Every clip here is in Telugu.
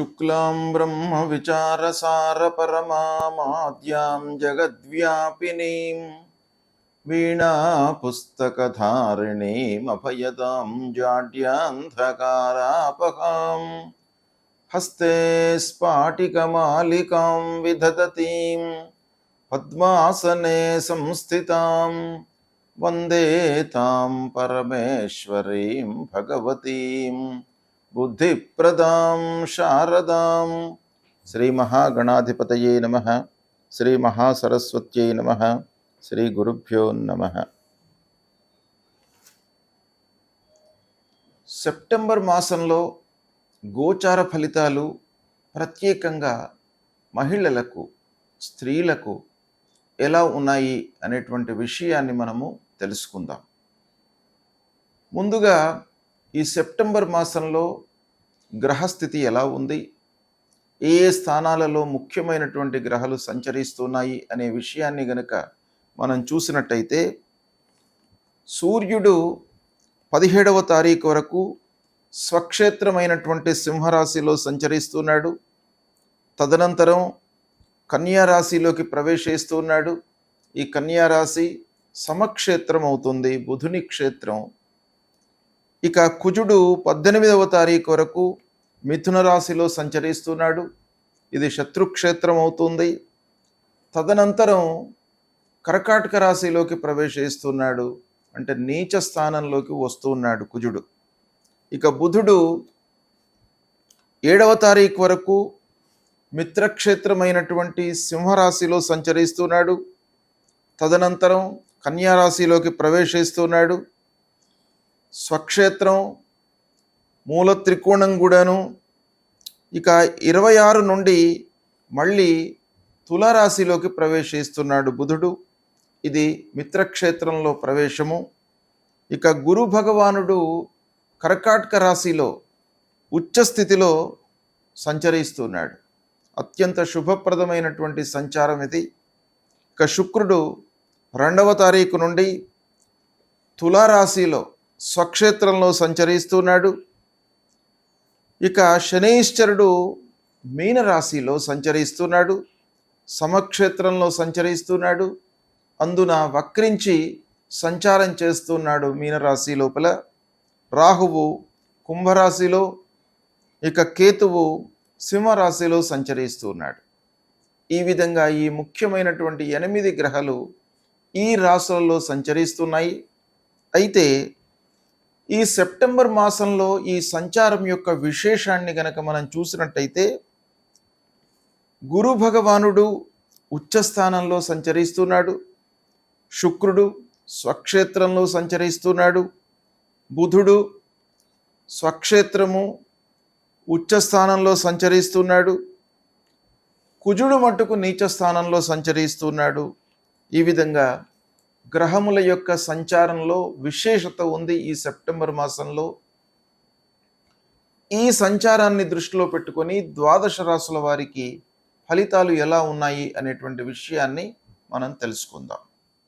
शुक्लां ब्रह्मविचारसारपरमामाद्यां जगद्व्यापिनीं वीणापुस्तकधारिणीमभयदां जाड्यान्धकारापहां हस्ते स्फाटिकमालिकां विदधतीं पद्मासने संस्थितां वन्दे तां परमेश्वरीं भगवतीं बुद्धिप्रदां शारदां। श्री महागणाधिपतये नमः। श्री महासरस्वत्यै नमः। శ్రీ గురుభ్యో నమః. సెప్టెంబర్ మాసంలో గోచార ఫలితాలు ప్రత్యేకంగా మహిళలకు, స్త్రీలకు ఎలా ఉన్నాయి అనేటువంటి విషయాన్ని మనము తెలుసుకుందాం. ముందుగా ఈ సెప్టెంబర్ మాసంలో గ్రహస్థితి ఎలా ఉంది, ఏ స్థానాలలో ముఖ్యమైనటువంటి గ్రహాలు సంచరిస్తున్నాయి అనే విషయాన్ని గనుక మనం చూసినట్టయితే, సూర్యుడు 17వ తారీఖు వరకు స్వక్షేత్రమైనటువంటి సింహరాశిలో సంచరిస్తున్నాడు. తదనంతరం కన్యారాశిలోకి ప్రవేశిస్తున్నాడు. ఈ కన్యారాశి సమక్షేత్రం అవుతుంది, బుధుని క్షేత్రం. ఇక కుజుడు 18వ తారీఖు వరకు మిథున రాశిలో సంచరిస్తున్నాడు. ఇది శత్రుక్షేత్రం అవుతుంది. తదనంతరం కర్కాటక రాశిలోకి ప్రవేశిస్తున్నాడు, అంటే నీచ స్థానంలోకి వస్తున్నాడు కుజుడు. ఇక బుధుడు 7వ తారీఖు వరకు మిత్రక్షేత్రమైనటువంటి సింహరాశిలో సంచరిస్తున్నాడు. తదనంతరం కన్యారాశిలోకి ప్రవేశిస్తున్నాడు. స్వక్షేత్రం మూల త్రికోణం కూడాను. ఇక 26 నుండి మళ్ళీ తులారాశిలోకి ప్రవేశిస్తున్నాడు బుధుడు. ఇది మిత్రక్షేత్రంలో ప్రవేశము. ఇక గురు భగవానుడు కర్కాటక రాశిలో ఉచ్చస్థితిలో సంచరిస్తున్నాడు. అత్యంత శుభప్రదమైనటువంటి సంచారం ఇది. ఇక శుక్రుడు 2వ తారీఖు నుండి తులారాశిలో స్వక్షేత్రంలో సంచరిస్తున్నాడు. ఇక శనైశ్చరుడు మీనరాశిలో సంచరిస్తున్నాడు, సమక్షేత్రంలో సంచరిస్తున్నాడు. అందున వక్రించి సంచారం చేస్తున్నాడు మీనరాశి లోపల. రాహువు కుంభరాశిలో, ఇక కేతువు సింహరాశిలో సంచరిస్తున్నాడు. ఈ విధంగా ఈ ముఖ్యమైనటువంటి 8 గ్రహాలు ఈ రాశులలో సంచరిస్తున్నాయి. అయితే ఈ సెప్టెంబర్ మాసంలో ఈ సంచారం యొక్క విశేషాన్ని గనక మనం చూసినట్టయితే, గురు భగవానుడు ఉచ్చస్థానంలో సంచరిస్తున్నాడు, శుక్రుడు స్వక్షేత్రంలో సంచరిస్తున్నాడు, బుధుడు స్వక్షేత్రము ఉచ్చస్థానంలో సంచరిస్తున్నాడు, కుజుడు మట్టుకు నీచ స్థానంలో సంచరిస్తున్నాడు. ఈ విధంగా గ్రహముల యొక్క సంచారంలో విశేషత ఉంది ఈ సెప్టెంబర్ మాసంలో. ఈ సంచారాన్ని దృష్టిలో పెట్టుకొని ద్వాదశ రాశుల వారికి ఫలితాలు ఎలా ఉన్నాయి అనేటువంటి విషయాన్ని మనం తెలుసుకుందాం.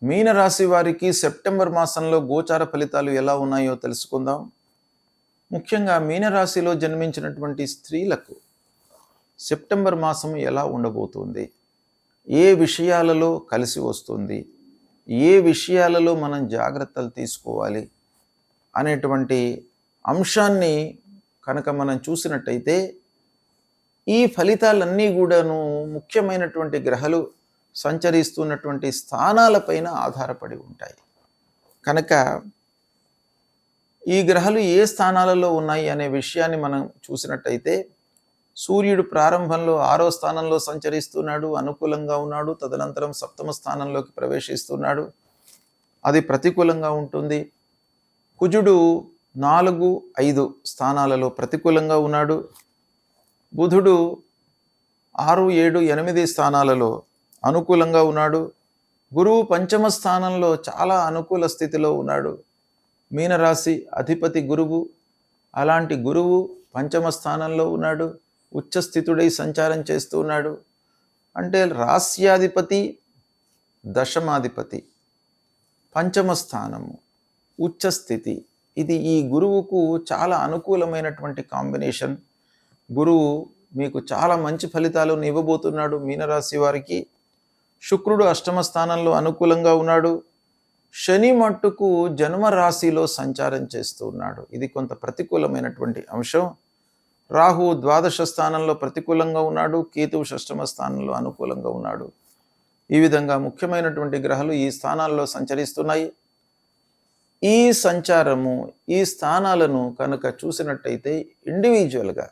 మీనరాశి వారికి సెప్టెంబర్ మాసంలో గోచార ఫలితాలు ఎలా ఉన్నాయో తెలుసుకుందాం. ముఖ్యంగా మీనరాశిలో జన్మించినటువంటి స్త్రీలకు సెప్టెంబర్ మాసం ఎలా ఉండబోతుంది, ఏ విషయాలలో కలిసి వస్తుంది, ఏ విషయాలలో మనం జాగ్రత్తలు తీసుకోవాలి అనేటువంటి అంశాన్ని కనుక మనం చూసినట్టయితే, ఈ ఫలితాలన్నీ కూడాను ముఖ్యమైనటువంటి గ్రహాలు సంచరిస్తున్నటువంటి స్థానాలపైన ఆధారపడి ఉంటాయి. కనుక ఈ గ్రహాలు ఏ స్థానాలలో ఉన్నాయి అనే విషయాన్ని మనం చూసినట్టయితే, సూర్యుడు ప్రారంభంలో 6వ స్థానంలో సంచరిస్తున్నాడు, అనుకూలంగా ఉన్నాడు. తదనంతరం 7వ స్థానంలోకి ప్రవేశిస్తున్నాడు, అది ప్రతికూలంగా ఉంటుంది. కుజుడు 4, 5 స్థానాలలో ప్రతికూలంగా ఉన్నాడు. బుధుడు 6, 7, 8 స్థానాలలో అనుకూలంగా ఉన్నాడు. గురువు 5వ స్థానంలో చాలా అనుకూల స్థితిలో ఉన్నాడు. మీనరాశి అధిపతి గురువు, అలాంటి గురువు 5వ స్థానంలో ఉన్నాడు, ఉచ్చస్థితుడై సంచారం చేస్తూ ఉన్నాడు. అంటే రాస్యాధిపతి, దశమాధిపతి, 5వ స్థానము, ఉచ్చస్థితి, ఇది ఈ గురువుకు చాలా అనుకూలమైనటువంటి కాంబినేషన్. గురువు మీకు చాలా మంచి ఫలితాలను ఇవ్వబోతున్నాడు మీనరాశి వారికి. శుక్రుడు అష్టమ స్థానంలో అనుకూలంగా ఉన్నాడు. శని మట్టుకు జన్మరాశిలో సంచారం చేస్తూ ఉన్నాడు. ఇది కొంత ప్రతికూలమైనటువంటి అంశం. రాహు ద్వాదశ స్థానంలో ప్రతికూలంగా ఉన్నాడు. కేతువు షష్టమ స్థానంలో అనుకూలంగా ఉన్నాడు. ఈ విధంగా ముఖ్యమైనటువంటి గ్రహాలు ఈ స్థానాల్లో సంచరిస్తున్నాయి. ఈ సంచారము, ఈ స్థానాలను కనుక చూసినట్టయితే ఇండివిజువల్గా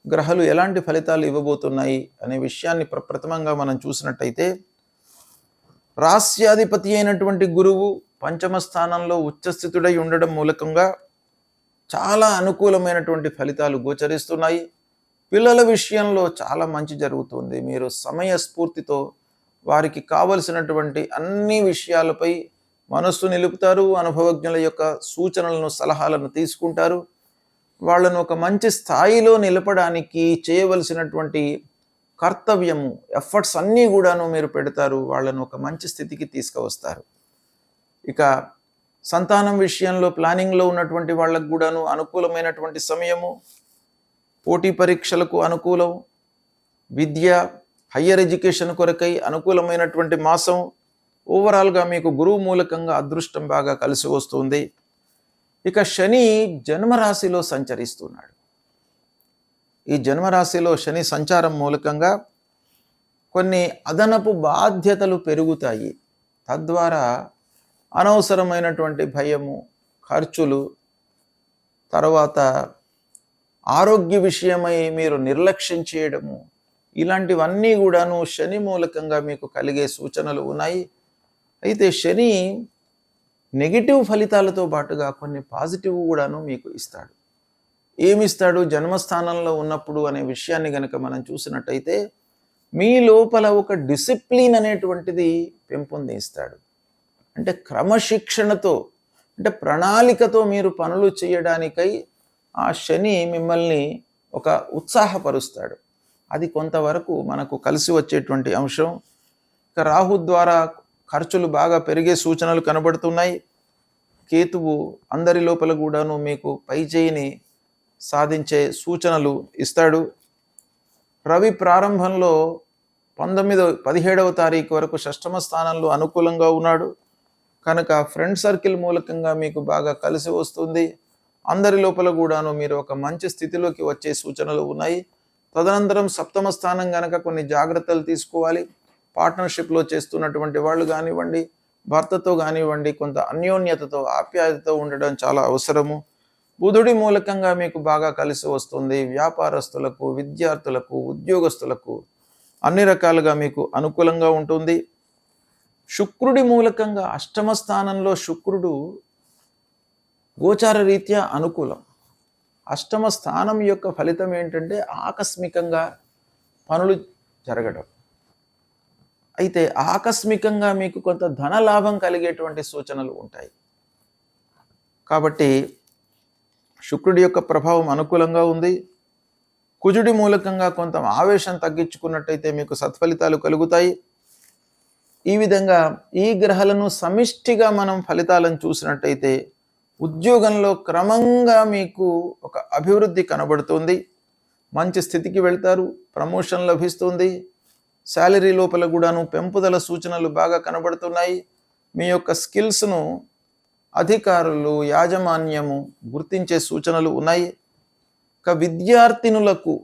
గ్రహాలు ఎలాంటి ఫలితాలు ఇవ్వబోతున్నాయి అనే విషయాన్ని ప్రప్రథమంగా మనం చూసినట్టయితే, రాస్యాధిపతి అయినటువంటి గురువు పంచమ స్థానంలో ఉచ్చస్థితుడై ఉండడం మూలకంగా చాలా అనుకూలమైనటువంటి ఫలితాలు గోచరిస్తున్నాయి. పిల్లల విషయంలో చాలా మంచి జరుగుతుంది. మీరు సమయస్ఫూర్తితో వారికి కావలసినటువంటి అన్ని విషయాలపై మనస్సు నిలుపుతారు. అనుభవజ్ఞుల యొక్క సూచనలను, సలహాలను తీసుకుంటారు. వాళ్ళను ఒక మంచి స్థాయిలో నిలపడానికి చేయవలసినటువంటి కర్తవ్యము, ఎఫర్ట్స్ అన్నీ కూడాను మీరు పెడతారు. వాళ్ళను ఒక మంచి స్థితికి తీసుకువస్తారు. ఇక సంతానం విషయంలో ప్లానింగ్లో ఉన్నటువంటి వాళ్ళకు కూడాను అనుకూలమైనటువంటి సమయము. పోటీ పరీక్షలకు అనుకూలం, విద్య, హయ్యర్ ఎడ్యుకేషన్ కొరకై అనుకూలమైనటువంటి మాసం. ఓవరాల్గా మీకు గురువు మూలకంగా అదృష్టం బాగా కలిసి వస్తుంది. ఇక శని జన్మరాశిలో సంచరిస్తున్నాడు. ఈ జన్మరాశిలో శని సంచారం మూలకంగా కొన్ని అదనపు బాధ్యతలు పెరుగుతాయి. తద్వారా అనవసరమైనటువంటి భయము, ఖర్చులు, తర్వాత ఆరోగ్య విషయమై మీరు నిర్లక్ష్యం చేయడము, ఇలాంటివన్నీ కూడాను శని మూలకంగా మీకు కలిగే సూచనలు ఉన్నాయి. అయితే శని నెగిటివ్ ఫలితాలతో పాటుగా కొన్ని పాజిటివ్ కూడాను మీకు ఇస్తాడు. ఏమిస్తాడు? జన్మస్థానంలో ఉన్నప్పుడు అనే విషయాన్ని గనక మనం చూసినట్టయితే, మీ లోపల ఒక డిసిప్లిన్ అనేటువంటిది పెంపొందిస్తాడు. అంటే క్రమశిక్షణతో, అంటే ప్రణాళికతో మీరు పనులు చేయడానికై ఆ శని మిమ్మల్ని ఒక ఉత్సాహపరుస్తాడు. అది కొంతవరకు మనకు కలిసి వచ్చేటువంటి అంశం. ఇక రాహు ద్వారా ఖర్చులు బాగా పెరిగే సూచనలు కనబడుతున్నాయి. కేతువు అందరి లోపల కూడాను మీకు పైచేయిని సాధించే సూచనలు ఇస్తాడు. రవి ప్రారంభంలో 17వ తారీఖు వరకు షష్టమ స్థానంలో అనుకూలంగా ఉన్నాడు కనుక ఫ్రెండ్ సర్కిల్ మూలకంగా మీకు బాగా కలిసి వస్తుంది. అందరి లోపల కూడాను మీరు ఒక మంచి స్థితిలోకి వచ్చే సూచనలు ఉన్నాయి. తదనంతరం సప్తమ స్థానం కనుక కొన్ని జాగ్రత్తలు తీసుకోవాలి. పార్ట్నర్షిప్లో చేస్తున్నటువంటి వాళ్ళు కానివ్వండి, భర్తతో కానివ్వండి, కొంత అన్యోన్యతతో, ఆప్యాయతతో ఉండడం చాలా అవసరము. బుధుడి మూలకంగా మీకు బాగా కలిసి వస్తుంది. వ్యాపారస్తులకు, విద్యార్థులకు, ఉద్యోగస్తులకు అన్ని రకాలుగా మీకు అనుకూలంగా ఉంటుంది. శుక్రుడి మూలకంగా అష్టమ స్థానంలో శుక్రుడు గోచార రీత్యా అనుకూలం. అష్టమ స్థానం యొక్క ఫలితం ఏంటంటే ఆకస్మికంగా పనులు జరగడం. అయితే ఆకస్మికంగా మీకు కొంత ధన లాభం కలిగేటువంటి సూచనలు ఉంటాయి. కాబట్టి శుక్రుడి యొక్క ప్రభావం అనుకూలంగా ఉంది. కుజుడి మూలకంగా కొంత ఆవేశం తగ్గించుకున్నట్టయితే మీకు సత్ఫలితాలు కలుగుతాయి. ఈ విధంగా ఈ గ్రహాలను సమిష్టిగా మనం ఫలితాలను చూసినట్టయితే ఉద్యోగంలో క్రమంగా మీకు ఒక అభివృద్ధి కనబడుతుంది. మంచి స్థితికి వెళ్తారు, ప్రమోషన్ లభిస్తుంది. శాలరీ లోపల కూడాను పెంపుదల సూచనలు బాగా కనబడుతున్నాయి. మీ యొక్క స్కిల్స్ను అధికారులు, యాజమాన్యము గుర్తించే సూచనలు ఉన్నాయి. ఇక విద్యార్థినులకు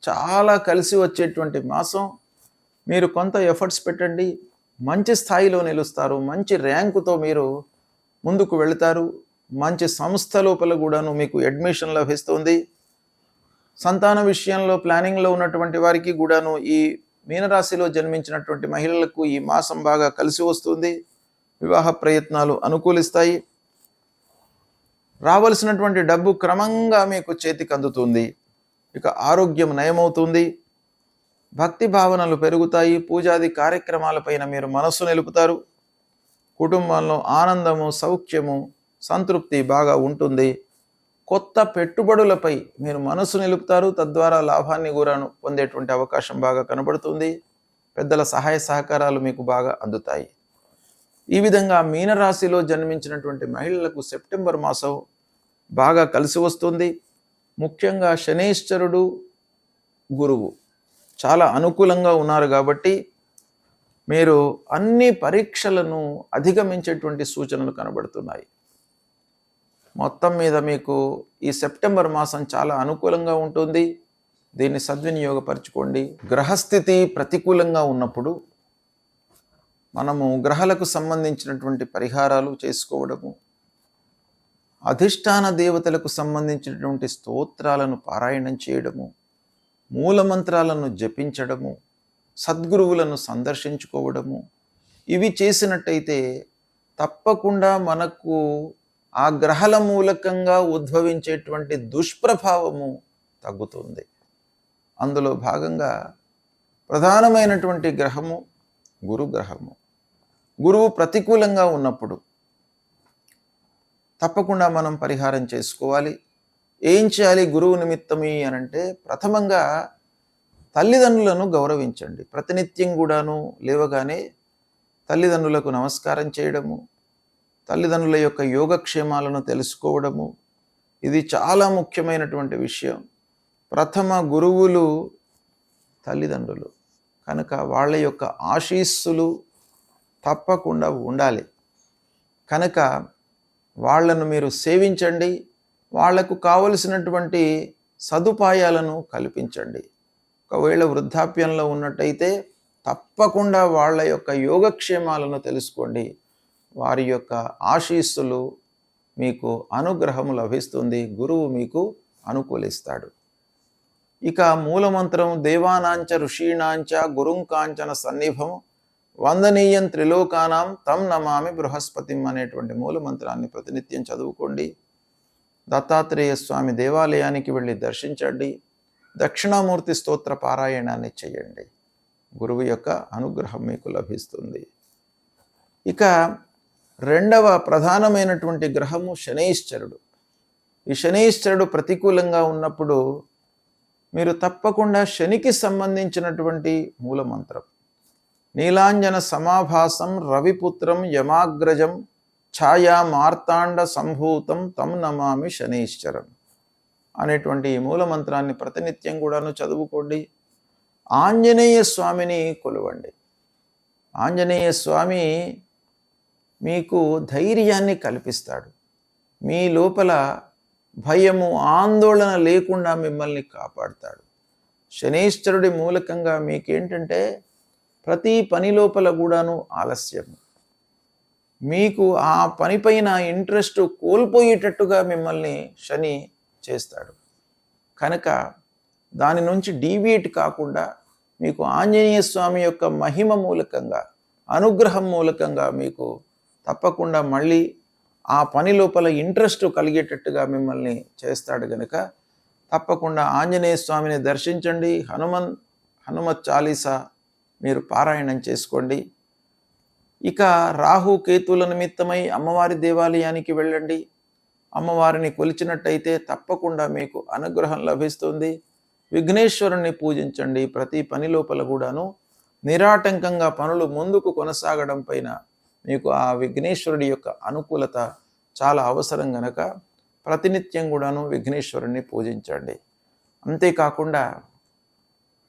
చాలా కలిసి వచ్చేటువంటి మాసం. మీరు కొంత ఎఫర్ట్స్ పెట్టండి, మంచి స్థాయిలో నిలుస్తారు. మంచి ర్యాంకుతో మీరు ముందుకు వెళతారు. మంచి సంస్థ లోపల కూడాను మీకు అడ్మిషన్ లభిస్తుంది. సంతాన విషయంలో ప్లానింగ్లో ఉన్నటువంటి వారికి కూడాను, ఈ మీనరాశిలో జన్మించినటువంటి మహిళలకు ఈ మాసం బాగా కలిసి వస్తుంది. వివాహ ప్రయత్నాలు అనుకూలిస్తాయి. రావలసినటువంటి డబ్బు క్రమంగా మీకు చేతికి అందుతుంది. ఇక ఆరోగ్యం నయమవుతుంది. భక్తి భావనలు పెరుగుతాయి. పూజాది కార్యక్రమాలపైన మీరు మనస్సు నిలుపుతారు. కుటుంబంలో ఆనందము, సౌఖ్యము, సంతృప్తి బాగా ఉంటుంది. కొత్త పెట్టుబడులపై మీరు మనసు నిలుపుతారు. తద్వారా లాభాన్ని కూడా పొందేటువంటి అవకాశం బాగా కనబడుతుంది. పెద్దల సహాయ సహకారాలు మీకు బాగా అందుతాయి. ఈ విధంగా మీనరాశిలో జన్మించినటువంటి మహిళలకు సెప్టెంబర్ మాసం బాగా కలిసి వస్తుంది. ముఖ్యంగా శనీశ్వరుడు గురువు చాలా అనుకూలంగా ఉన్నారు కాబట్టి మీరు అన్ని పరీక్షలను అధిగమించేటువంటి సూచనలు కనబడుతున్నాయి. మొత్తం మీద మీకు ఈ సెప్టెంబర్ మాసం చాలా అనుకూలంగా ఉంటుంది. దీన్ని సద్వినియోగపరచుకోండి. గ్రహస్థితి ప్రతికూలంగా ఉన్నప్పుడు మనము గ్రహాలకు సంబంధించినటువంటి పరిహారాలు చేసుకోవడము, అధిష్టాన దేవతలకు సంబంధించినటువంటి స్తోత్రాలను పారాయణం చేయడము, మూలమంత్రాలను జపించడము, సద్గురువులను సందర్శించుకోవడము, ఇవి చేసినట్టయితే తప్పకుండా మనకు ఆ గ్రహాల మూలకంగా ఉద్భవించేటువంటి దుష్ప్రభావము తగ్గుతుంది. అందులో భాగంగా ప్రధానమైనటువంటి గ్రహము గురుగ్రహము. గురువు ప్రతికూలంగా ఉన్నప్పుడు తప్పకుండా మనం పరిహారం చేసుకోవాలి. ఏం చేయాలి గురువు నిమిత్తమి అనంటే, ప్రథమంగా తల్లిదండ్రులను గౌరవించండి. ప్రతినిత్యం కూడాను లేవగానే తల్లిదండ్రులకు నమస్కారం చేయడము, తల్లిదండ్రుల యొక్క యోగక్షేమాలను తెలుసుకోవడము, ఇది చాలా ముఖ్యమైనటువంటి విషయం. ప్రథమ గురువులు తల్లిదండ్రులు కనుక వాళ్ళ యొక్క ఆశీస్సులు తప్పకుండా ఉండాలి. కనుక వాళ్లను మీరు సేవించండి, వాళ్లకు కావలసినటువంటి సదుపాయాలను కల్పించండి. ఒకవేళ వృద్ధాప్యంలో ఉన్నట్టయితే తప్పకుండా వాళ్ళ యొక్క యోగక్షేమాలను తెలుసుకోండి. వారి యొక్క ఆశీస్సులు మీకు అనుగ్రహము లభిస్తుంది, గురువు మీకు అనుకూలిస్తాడు. ఇక మూలమంత్రం దేవానాంచ ఋషీణాంచ గురుంకాంచన సన్నిభం వందనీయం త్రిలోకానాం తం నమామి బృహస్పతిం అనేటువంటి మూలమంత్రాన్ని ప్రతినిత్యం చదువుకోండి. దత్తాత్రేయ స్వామి దేవాలయానికి వెళ్ళి దర్శించండి. దక్షిణామూర్తి స్తోత్ర పారాయణాన్ని చేయండి. గురువు యొక్క అనుగ్రహం మీకు లభిస్తుంది. ఇక రెండవ ప్రధానమైనటువంటి గ్రహము శనైశ్చరుడు. ఈ శనైశ్చరుడు ప్రతికూలంగా ఉన్నప్పుడు మీరు తప్పకుండా శనికి సంబంధించినటువంటి మూలమంత్రం నీలాంజన సమాభాసం రవిపుత్రం యమాగ్రజం ఛాయా మార్తాండ సంభూతం తం నమామి శనైశ్చరం అనేటువంటి ఈ మూలమంత్రాన్ని ప్రతినిత్యం కూడాను చదువుకోండి. ఆంజనేయ స్వామిని కొలవండి. ఆంజనేయ స్వామి మీకు ధైర్యాన్ని కల్పిస్తాడు. మీ లోపల భయము ఆందోళన లేకుండా మిమ్మల్ని కాపాడుతాడు. శనైశ్చరుడి మూలకంగా మీకేంటంటే ప్రతి పని లోపల కూడాను ఆలస్యం, మీకు ఆ పనిపైన ఇంట్రెస్ట్ కోల్పోయేటట్టుగా మిమ్మల్ని శని చేస్తాడు. కనుక దాని నుంచి డీవియేట్ కాకుండా మీకు ఆంజనేయ స్వామి యొక్క మహిమ మూలకంగా, అనుగ్రహం మూలకంగా మీకు తప్పకుండా మళ్ళీ ఆ పని లోపల ఇంట్రెస్ట్ కలిగేటట్టుగా మిమ్మల్ని చేస్తాడు. కనుక తప్పకుండా ఆంజనేయ స్వామిని దర్శించండి. హనుమత్ చాలీసా మీరు పారాయణం చేసుకోండి. ఇక రాహు కేతుల నిమిత్తమై అమ్మవారి దేవాలయానికి వెళ్ళండి. అమ్మవారిని కొలిచినట్టయితే తప్పకుండా మీకు అనుగ్రహం లభిస్తుంది. విఘ్నేశ్వరుణ్ణి పూజించండి. ప్రతి పని లోపల కూడాను నిరాటంకంగా పనులు ముందుకు కొనసాగడం పైన మీకు ఆ విఘ్నేశ్వరుడి యొక్క అనుకూలత చాలా అవసరం గనక ప్రతినిత్యం కూడాను విఘ్నేశ్వరుణ్ణి పూజించండి. అంతేకాకుండా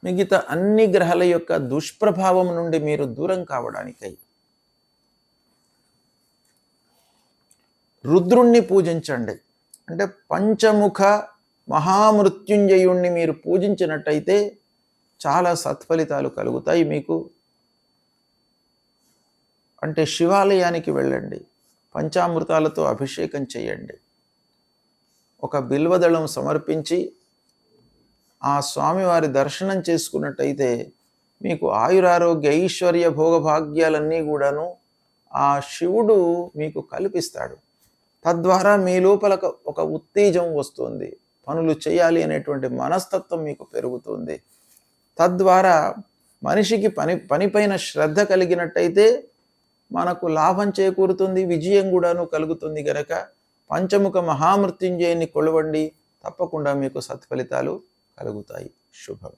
మిగతా అన్ని గ్రహాల యొక్క దుష్ప్రభావం నుండి మీరు దూరం కావడానికై రుద్రుణ్ణి పూజించండి. అంటే పంచముఖ మహామృత్యుంజయుణ్ణి మీరు పూజించినట్టయితే చాలా సత్ఫలితాలు కలుగుతాయి మీకు. అంటే శివాలయానికి వెళ్ళండి, పంచామృతాలతో అభిషేకం చేయండి, ఒక బిల్వదళం సమర్పించి ఆ స్వామివారి దర్శనం చేసుకున్నట్టయితే మీకు ఆయురారోగ్య ఐశ్వర్య భోగభాగ్యాలన్నీ కూడాను ఆ శివుడు మీకు కల్పిస్తాడు. తద్వారా మీ లోపల ఒక ఉత్తేజం వస్తుంది, పనులు చేయాలి అనేటువంటి మనస్తత్వం మీకు పెరుగుతుంది. తద్వారా మనిషికి పనిపైన శ్రద్ధ కలిగినట్టయితే మనకు లాభం చేకూరుతుంది, విజయం కూడాను కలుగుతుంది. గనక పంచముఖ మహామృత్యుంజయుని కొలవండి, తప్పకుండా మీకు సత్ఫలితాలు కలుగుతాయి. శుభం.